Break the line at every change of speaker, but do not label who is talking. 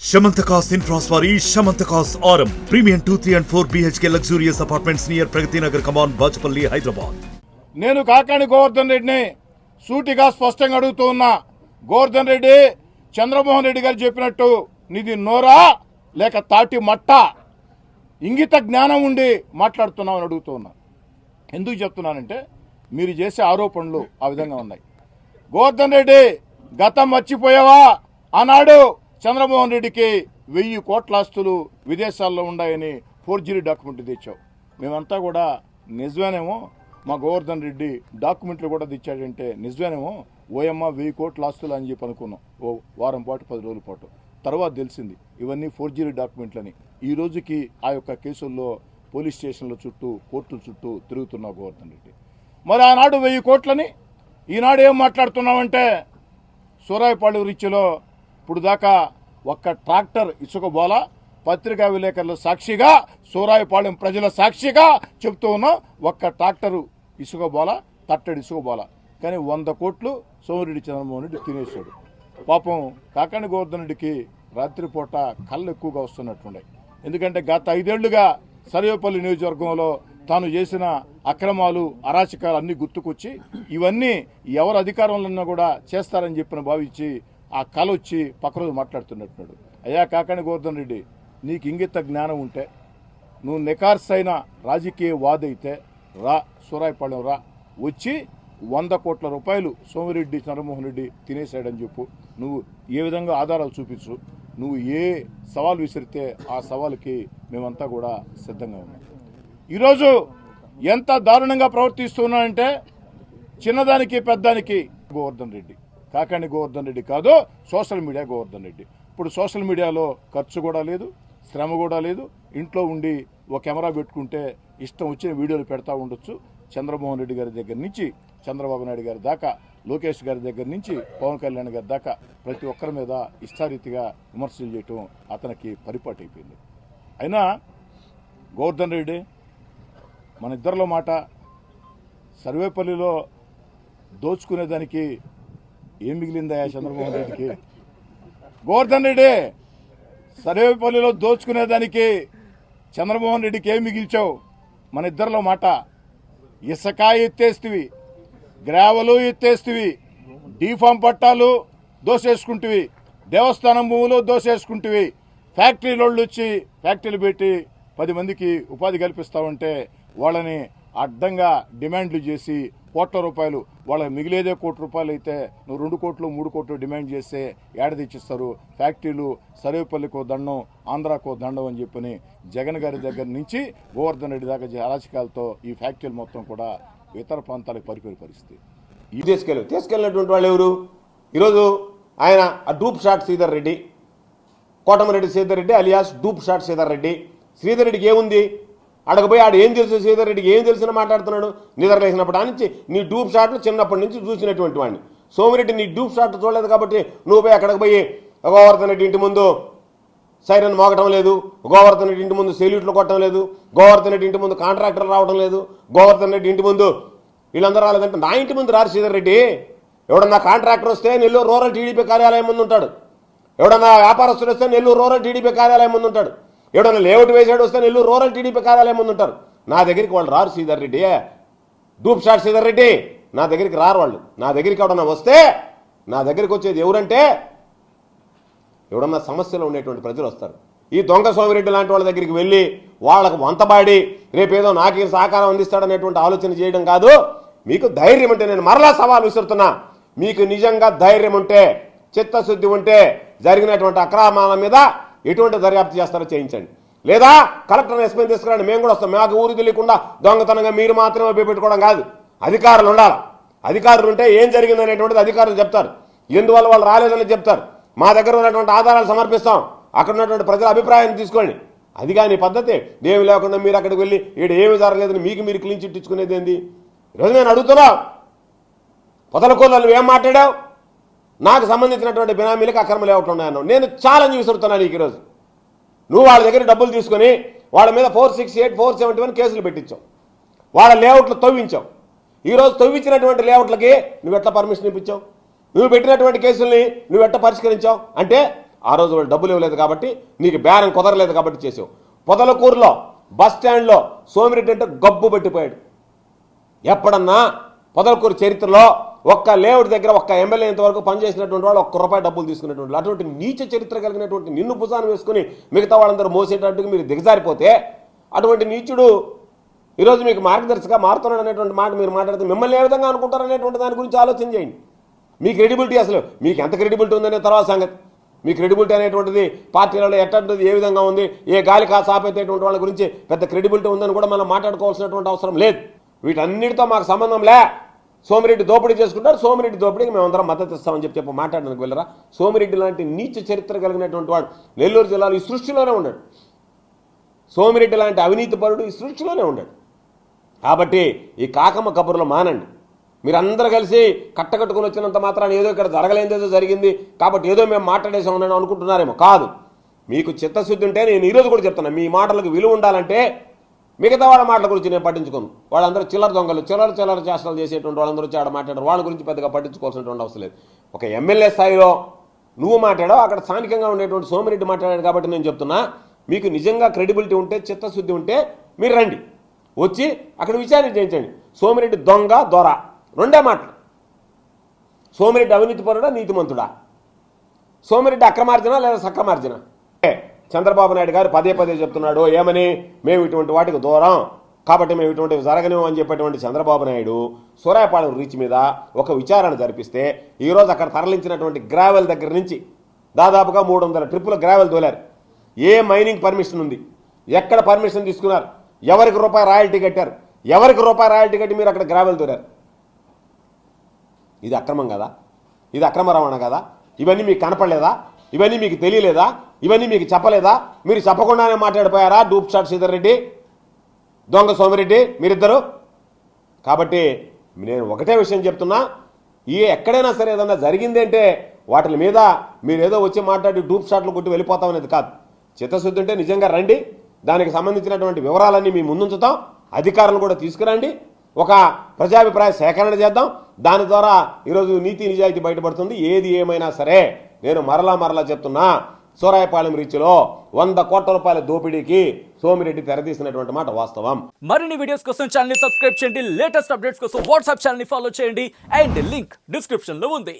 Shamantakas Infraswari, Shamantakas Aurum. Premium 2, 3 and 4 BHK luxurious apartments near Pragati Nagar, Kaman, Bachapalli, Hyderabad.
నేను కాకాని గోవర్ధన్ రెడ్డిని సూటిగా స్పష్టంగా అడుగుతూ ఉన్నా. గోవర్ధన్ రెడ్డి చంద్రమోహన్ రెడ్డి గారు చెప్పినట్టు నీది నోరా లేక తాటి మట్ట, ఇంగిత జ్ఞానం ఉండి మాట్లాడుతున్నామని అడుగుతూ ఉన్నా. ఎందుకు చెప్తున్నానంటే మీరు చేసే ఆరోపణలు ఆ విధంగా ఉన్నాయి. గోవర్ధన్ రెడ్డి గతం మర్చిపోయావా? ఆనాడు చంద్రమోహన్ రెడ్డికి 1000 కోట్ల ఆస్తులు విదేశాల్లో ఉన్నాయని ఫోర్జరీ డాక్యుమెంట్ తెచ్చావు. మేమంతా కూడా నిజమేనేమో, మా గోవర్ధన్ రెడ్డి డాక్యుమెంట్లు కూడా తెచ్చాడంటే నిజమేనేమో, ఓయమ్మ 1000 కోట్ల ఆస్తులు అని చెప్పి అనుకున్నాం. ఓ వారం పాటు 10 రోజుల పాటు తర్వాత తెలిసింది ఇవన్నీ ఫోర్జరీ డాక్యుమెంట్లని. ఈ రోజుకి ఆ యొక్క కేసుల్లో పోలీస్ స్టేషన్ల చుట్టూ కోర్టుల చుట్టూ తిరుగుతున్నావు గోవర్ధన్ రెడ్డి. మరి ఆనాడు 1000 కోట్లని ఈనాడు ఏం మాట్లాడుతున్నావంటే సూరాయపాడు రీచ్లో ఇప్పుడు దాకా ఒక్క ట్రాక్టర్ ఇసుక బోలా, పత్రికా విలేకరుల సాక్షిగా సూరాయపాలెం ప్రజల సాక్షిగా చెప్తూ ఉన్నాం. ఒక్క ట్రాక్టరు ఇసుక బోలా, తట్టడి ఇసుక బోలా, కానీ 100 కోట్లు సోమిరెడ్డి చంద్రమోహన్ రెడ్డి తినేశాడు. పాపం కాకాని గోవర్ధన్ రెడ్డికి రాత్రిపూట కళ్ళు ఎక్కువగా వస్తున్నట్లున్నాయి. ఎందుకంటే గత 5 ఏళ్లుగా సర్వేపల్లి నియోజకవర్గంలో తాను చేసిన అక్రమాలు అరాచకాలు అన్నీ గుర్తుకొచ్చి ఇవన్నీ ఎవరు అధికారంలో ఉన్నా కూడా చేస్తారని చెప్పిన భావించి ఆ కళ వచ్చి పక్కరోజు మాట్లాడుతున్నట్టున్నాడు. అయ్యా కాకాని గోవర్ధన్ రెడ్డి, నీకు ఇంగిత జ్ఞానం ఉంటే, నువ్వు నికార్సైన రాజకీయ వాదైతే రా, సూరాయపాలెం రా, వచ్చి 100 కోట్ల రూపాయలు సోమిరెడ్డి చంద్రమోహన్ రెడ్డి తినేశాడని చెప్పు. నువ్వు ఏ విధంగా ఆధారాలు చూపించు. నువ్వు ఏ సవాల్ విసిరితే ఆ సవాలుకి మేమంతా కూడా సిద్ధంగా ఉన్నాం. ఈరోజు ఎంత దారుణంగా ప్రవర్తిస్తున్నానంటే చిన్నదానికి పెద్దానికి గోవర్ధన్ రెడ్డి, కాకాని గోవర్ధన్ రెడ్డి కాదు, సోషల్ మీడియా గోవర్ధన్ రెడ్డి. ఇప్పుడు సోషల్ మీడియాలో ఖర్చు కూడా లేదు, శ్రమ కూడా లేదు. ఇంట్లో ఉండి ఒక కెమెరా పెట్టుకుంటే ఇష్టం వచ్చిన వీడియోలు పెడతా ఉండొచ్చు. చంద్రమోహన్ రెడ్డి గారి దగ్గర నుంచి చంద్రబాబు నాయుడు గారి దాకా, లోకేష్ గారి దగ్గర నుంచి పవన్ కళ్యాణ్ గారి దాకా ప్రతి ఒక్కరి మీద ఇష్టారీతిగా విమర్శలు చేయటం అతనికి పరిపాటు అయిపోయింది. అయినా గోవర్ధన్ రెడ్డి, మన ఇద్దరిలో మాట, సర్వేపల్లిలో దోచుకునేదానికి ఏం మిగిలిందా చంద్రమోహన్ రెడ్డికి? గోవర్ధన్ రెడ్డి, సర్వేపల్లిలో దోచుకునేదానికి చంద్రమోహన్ రెడ్డికి ఏం మిగిల్చావు? మన ఇద్దరిలో మాట, ఇసుక ఎత్తేస్తివి, గ్రావెలు ఎత్తేస్తివి, డీఫామ్ పట్టాలు దోసేసుకుంటువి, దేవస్థానం భూములు దోసేసుకుంటువి, ఫ్యాక్టరీలోళ్ళు వచ్చి ఫ్యాక్టరీలు పెట్టి 10 మందికి ఉపాధి కల్పిస్తావంటే వాళ్ళని అడ్డంగా డిమాండ్లు చేసి కోట్ల రూపాయలు, వాళ్ళకి మిగిలేదే ₹1 అయితే నువ్వు 2 కోట్లు 3 కోట్లు డిమాండ్ చేస్తే ఏడ తెచ్చిస్తారు? ఫ్యాక్టరీలు సర్వేపల్లికో దండం, ఆంధ్రాకో దండం అని చెప్పని జగన్ గారి దగ్గర నుంచి గోవర్ధన్ రెడ్డి దాకా అరాచకాలతో ఈ ఫ్యాక్టరీలు మొత్తం కూడా ఇతర ప్రాంతాలకు పరిపోయే పరిస్థితి.
తీసుకెళ్ళినటువంటి వాళ్ళు ఎవరు? ఈరోజు ఆయన ఆ dupe shot Sridhar Reddy, Kotamreddy Sridhar Reddy alias dupe shot Sridhar Reddy. Sridhar రెడ్డికి ఏముంది? అడగపోయి ఆడు ఏం తెలుసు? శ్రీధర్ రెడ్డికి ఏం తెలిసిన మాట్లాడుతున్నాడు? నిద్రలేసినప్పటి నుంచి నీ డూప్ షాట్లు చిన్నప్పటి నుంచి చూసినటువంటి వాడిని. సోమిరెడ్డి నీ డూప్ షాట్లు చూడలేదు కాబట్టి నువ్వు పోయి అక్కడికి పోయి గోవర్ధన్ రెడ్డి ఇంటి ముందు సైరన్ మోగటం లేదు, గోవర్ధన్ రెడ్డి ఇంటి ముందు సెల్యూట్లు కొట్టడం లేదు, గోవర్ధన్ రెడ్డి ఇంటి ముందు కాంట్రాక్టర్ రావడం లేదు, గోవర్ధన్ రెడ్డి ఇంటి ముందు వీళ్ళందరూ రాలేదంటే నా ఇంటి ముందు రారు శ్రీధర్ రెడ్డి. ఎవడన్నా కాంట్రాక్టర్ వస్తే నెల్లూరు రూరల్ టీడీపీ కార్యాలయం ముందు ఉంటాడు, ఎవడన్నా వ్యాపారస్తుడు వస్తే నెల్లూరు రూరల్ టీడీపీ కార్యాలయం ముందు ఉంటాడు, ఎవడన్నా లేఅవుట్ వేసాడు వస్తే నెల్లూరు రూరల్ టీడీపీ కార్యాలయం ముందు ఉంటారు. నా దగ్గరికి వాళ్ళు రారు శ్రీధర్ రెడ్డి, డూప్ షాట్ శ్రీధర్ రెడ్డి నా దగ్గరికి రారు వాళ్ళు. నా దగ్గరికి ఎవడన్నా వస్తే నా దగ్గరికి వచ్చేది ఎవరంటే ఎవడన్నా సమస్యలో ఉండేటువంటి ప్రజలు వస్తారు. ఈ దొంగ సోమిరెడ్డి లాంటి వాళ్ళ దగ్గరికి వెళ్ళి వాళ్ళకు వంతబాడి రేపేదో నాకు సహకారం అందిస్తాడనేటువంటి ఆలోచన చేయడం కాదు. మీకు ధైర్యం ఉంటే, నేను మరలా సవాల్ విసురుతున్నా, మీకు నిజంగా ధైర్యం ఉంటే, చిత్తశుద్ధి ఉంటే జరిగినటువంటి అక్రమాల మీద ఎటువంటి దర్యాప్తు చేస్తారో చేయించండి. లేదా కలెక్టర్ ఎస్పీని తీసుకురండి, మేము కూడా వస్తాం. మాకు ఊరు తెలియకుండా దొంగతనంగా మీరు మాత్రమే పెట్టుకోవడం కాదు. అధికారులు ఉండాలి. అధికారులు ఉంటే ఏం జరిగిందనేటువంటిది అధికారులు చెప్తారు, ఎందువల్ల వాళ్ళు రాలేదని చెప్తారు. మా దగ్గర ఉన్నటువంటి ఆధారాలు సమర్పిస్తాం, అక్కడ ఉన్నటువంటి ప్రజల అభిప్రాయాన్ని తీసుకోండి. అది కానీ పద్ధతి. ఏమి లేకుండా మీరు అక్కడికి వెళ్ళి ఇక్కడ ఏమి జరగలేదని మీకు మీరు క్లీన్ చిట్ ఇచ్చుకునేది ఏంది? ఈరోజు నేను అడుగుతున్నా, పొదలకూరులో ఏం మాట్లాడావు? నాకు సంబంధించినటువంటి బినామీలకు అక్రమ లేఅవుట్లు ఉన్నాయన్నావు. నేను ఛాలెంజ్ విసురుతున్నాను నీకు. ఈరోజు నువ్వు వాళ్ళ దగ్గర డబ్బులు తీసుకొని వాళ్ళ మీద 468, 471 కేసులు పెట్టించావు, వాళ్ళ లేఅవుట్లు తవ్వించావు. ఈరోజు తవ్వించినటువంటి లేఅవుట్లకి నువ్వు ఎట్లా పర్మిషన్ ఇప్పించావు? నువ్వు పెట్టినటువంటి కేసుల్ని నువ్వు ఎట్లా పరిష్కరించావు? అంటే ఆ రోజు వాళ్ళు డబ్బులు ఇవ్వలేదు కాబట్టి, నీకు బేరం కుదరలేదు కాబట్టి చేసావు. పొదలకూరులో బస్ స్టాండ్లో సోమిరెడ్డి అంటే గబ్బు పెట్టిపోయాడు. ఎప్పుడన్నా పొదలకూరు చరిత్రలో ఒక్క లేఅవుట్ దగ్గర ఒక్క ఎమ్మెల్యే ఇంతవరకు పనిచేసినటువంటి వాళ్ళు ₹1 డబ్బులు తీసుకున్నటువంటి అటువంటి నీచ చరిత్ర కలిగినటువంటి నిన్ను భుజాన్ని వేసుకుని మిగతా వాళ్ళందరూ మోసేటట్టుగా మీరు దిగజారిపోతే, అటువంటి నీచుడు ఈరోజు మీకు మార్గదర్శిగా మారుతున్నాడు అనేటువంటి మాట మీరు మాట్లాడితే మిమ్మల్ని ఏ విధంగా అనుకుంటారనేటువంటి దాని గురించి ఆలోచన చేయండి. మీ క్రెడిబిలిటీ అసలు మీకు ఎంత క్రెడిబిలిటీ ఉందనే తర్వాత సంగతి. మీ క్రెడిబిలిటీ అనేటువంటిది పార్టీలలో ఎట్టంటిది ఏ విధంగా ఉంది, ఏ గాలి కాసు ఆపేటటువంటి వాళ్ళ గురించి పెద్ద క్రెడిబిలిటీ ఉందని కూడా మనం మాట్లాడుకోవాల్సినటువంటి అవసరం లేదు. వీటన్నిటితో మాకు సంబంధం లే. సోమిరెడ్డి దోపిడీ చేసుకుంటారు, సోమిరెడ్డి దోపిడీకి మేమందరం మద్దతు ఇస్తామని చెప్పి మాట్లాడడానికి వెళ్ళరా? సోమిరెడ్డి లాంటి నీచ చరిత్ర కలిగినటువంటి వాడు నెల్లూరు జిల్లాలో ఈ సృష్టిలోనే ఉన్నాడు. సోమిరెడ్డి లాంటి అవినీతిపరుడు ఈ సృష్టిలోనే ఉన్నాడు. కాబట్టి ఈ కాకమ్మ కబుర్లు మానండి. మీరందరూ కలిసి కట్టకట్టుకుని వచ్చినంత మాత్రాన్ని ఏదో ఇక్కడ జరగలేదేదో జరిగింది కాబట్టి ఏదో మేము మాట్లాడేసామని అనుకుంటున్నారేమో. కాదు, మీకు చిత్తశుద్ధి ఉంటే నేను ఈరోజు కూడా చెప్తున్నా, మీ మాటలకు విలువ ఉండాలంటే మిగతా వాళ్ళ మాటల గురించి నేను పట్టించుకోను. వాళ్ళందరూ చిల్లర దొంగలు, చిల్లర చేష్టలు చేసేటువంటి వాళ్ళందరూ వచ్చి ఆడ మాట్లాడారు. వాళ్ళ గురించి పెద్దగా పట్టించుకోవాల్సినటువంటి అవసరం లేదు. ఒక ఎమ్మెల్యే స్థాయిలో నువ్వు మాట్లాడావు, అక్కడ స్థానికంగా ఉండేటువంటి సోమిరెడ్డి మాట్లాడాడు కాబట్టి నేను చెప్తున్నా, మీకు నిజంగా క్రెడిబిలిటీ ఉంటే, చిత్తశుద్ధి ఉంటే మీరు రండి, వచ్చి అక్కడ విచారణ చేయించండి. సోమిరెడ్డి దొంగ దొర రెండే మాటలు. సోమిరెడ్డి అవినీతిపరుడా నీతిమంతుడా? సోమిరెడ్డి అక్రమార్జన లేదా సక్రమార్జన? చంద్రబాబు నాయుడు గారు పదే చెప్తున్నాడు ఏమని, మేము ఇటువంటి వాటికి దూరం కాబట్టి మేము ఇటువంటివి జరగలేము అని చెప్పేటువంటి చంద్రబాబు నాయుడు సూరాయపాలెం రీచ్ మీద ఒక విచారణ జరిపిస్తే ఈరోజు అక్కడ తరలించినటువంటి గ్రావెల్ దగ్గర నుంచి దాదాపుగా 300 ట్రిప్పుల గ్రావెల్ తోలారు. ఏ మైనింగ్ పర్మిషన్ ఉంది, ఎక్కడ పర్మిషన్ తీసుకున్నారు, ఎవరికి రూపాయి రాయల్టీ కట్టారు, ఎవరికి రూపాయి రాయల్టీ కట్టి మీరు అక్కడ గ్రావెల్ తోలారు? ఇది అక్రమం కదా? ఇది అక్రమ రవాణా కదా? ఇవన్నీ మీకు కనపడలేదా? ఇవన్నీ మీకు తెలియలేదా? ఇవన్నీ మీకు చెప్పలేదా? మీరు చెప్పకుండానే మాట్లాడిపోయారా డూప్ షాట్ శ్రీధర్ రెడ్డి, దొంగ సోమిరెడ్డి మీరిద్దరు? కాబట్టి నేను ఒకటే విషయం చెప్తున్నా, ఎక్కడైనా సరే ఏదన్నా జరిగింది అంటే వాటి మీద మీరు ఏదో వచ్చి మాట్లాడి డూప్ షాట్లు కొట్టి వెళ్ళిపోతామనేది కాదు. చిత్తశుద్ధి ఉంటే నిజంగా రండి, దానికి సంబంధించినటువంటి వివరాలన్నీ మీ ముందుంచుతాం, అధికారులను కూడా తీసుకురండి, ఒక ప్రజాభిప్రాయ సేకరణ చేద్దాం. దాని ద్వారా ఈరోజు నీతి నిజాయితీ బయటపడుతుంది. ఏది ఏమైనా సరే నేను మరలా చెప్తున్నా, సూరాయపాలెం రీచ్లో ₹100 కోట్ల దోపిడీకి సోమిరెడ్డి తెరతీసినటువంటి మాట వాస్తవం.
మరిన్ని వీడియోస్ కోసం ఛానల్ ని సబ్స్క్రైబ్ చేయండి, లేటెస్ట్ అప్డేట్స్ కోసం వాట్సాప్ ఛానల్ ని ఫాలో చేయండి, అండ్ లింక్ డిస్క్రిప్షన్ లో ఉంది.